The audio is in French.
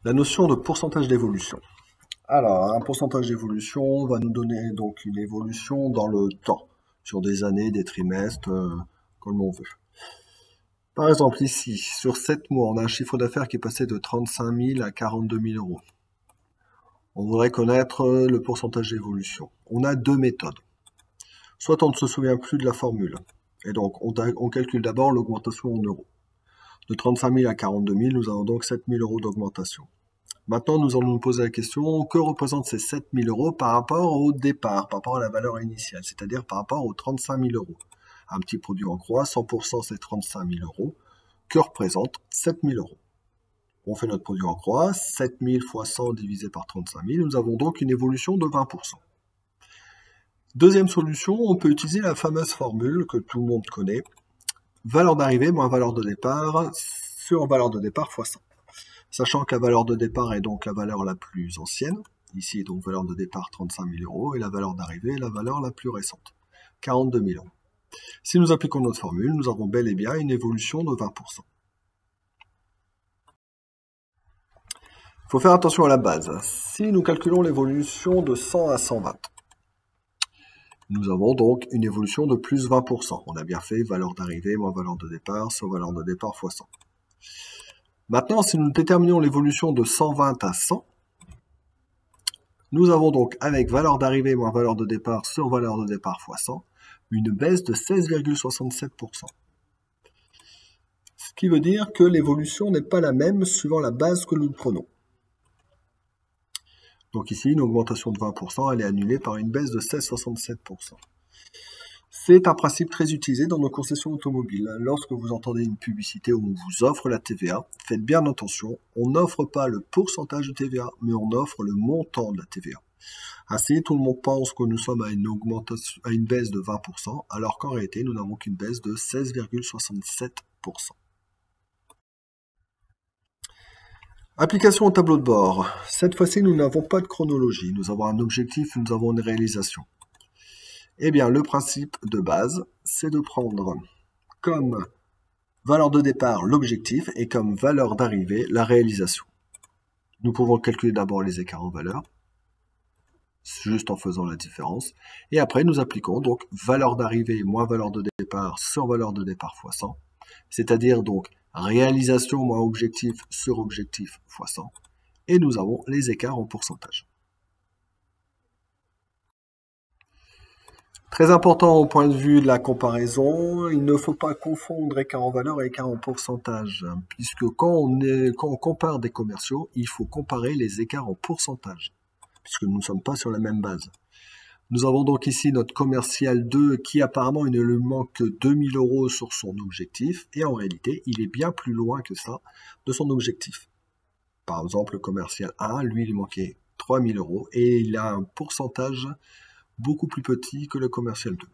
La notion de pourcentage d'évolution. Alors, un pourcentage d'évolution va nous donner donc une évolution dans le temps, sur des années, des trimestres, comme on veut. Par exemple, ici, sur 7 mois, on a un chiffre d'affaires qui est passé de 35 000 à 42 000 euros. On voudrait connaître le pourcentage d'évolution. On a deux méthodes. Soit on ne se souvient plus de la formule, et donc on calcule d'abord l'augmentation en euros. De 35 000 à 42 000, nous avons donc 7 000 euros d'augmentation. Maintenant, nous allons nous poser la question, que représentent ces 7 000 euros par rapport au départ, par rapport à la valeur initiale, c'est-à-dire par rapport aux 35 000 euros. Un petit produit en croix, 100% c'est 35 000 euros, que représente 7 000 euros. On fait notre produit en croix, 7 000 fois 100 divisé par 35 000, nous avons donc une évolution de 20%. Deuxième solution, on peut utiliser la fameuse formule que tout le monde connaît, valeur d'arrivée moins valeur de départ sur valeur de départ fois 100. Sachant que la valeur de départ est donc la valeur la plus ancienne, ici est donc valeur de départ 35 000 euros, et la valeur d'arrivée est la valeur la plus récente, 42 000 euros. Si nous appliquons notre formule, nous avons bel et bien une évolution de 20%. Il faut faire attention à la base. Si nous calculons l'évolution de 100 à 120, nous avons donc une évolution de plus 20%. On a bien fait valeur d'arrivée moins valeur de départ sur valeur de départ fois 100. Maintenant, si nous déterminons l'évolution de 120 à 100, nous avons donc, avec valeur d'arrivée moins valeur de départ sur valeur de départ fois 100, une baisse de 16,67%. Ce qui veut dire que l'évolution n'est pas la même suivant la base que nous prenons. Donc ici, une augmentation de 20%, elle est annulée par une baisse de 16,67%. C'est un principe très utilisé dans nos concessions automobiles. Lorsque vous entendez une publicité où on vous offre la TVA, faites bien attention, on n'offre pas le pourcentage de TVA, mais on offre le montant de la TVA. Ainsi, tout le monde pense que nous sommes à une baisse de 20%, alors qu'en réalité, nous n'avons qu'une baisse de 16,67%. Application au tableau de bord. Cette fois-ci, nous n'avons pas de chronologie. Nous avons un objectif, nous avons une réalisation. Eh bien, le principe de base, c'est de prendre comme valeur de départ l'objectif et comme valeur d'arrivée la réalisation. Nous pouvons calculer d'abord les écarts en valeur, juste en faisant la différence. Et après, nous appliquons donc valeur d'arrivée moins valeur de départ sur valeur de départ fois 100, c'est-à-dire donc réalisation moins objectif sur objectif fois 100. Et nous avons les écarts en pourcentage. Très important au point de vue de la comparaison, il ne faut pas confondre écart en valeur et écart en pourcentage, puisque quand on compare des commerciaux, il faut comparer les écarts en pourcentage, puisque nous ne sommes pas sur la même base. Nous avons donc ici notre commercial 2 qui apparemment il ne lui manque que 2000 euros sur son objectif, et en réalité, il est bien plus loin que ça de son objectif. Par exemple, le commercial 1, lui, il lui manquait 3000 euros, et il a un pourcentage beaucoup plus petit que le commercial 2.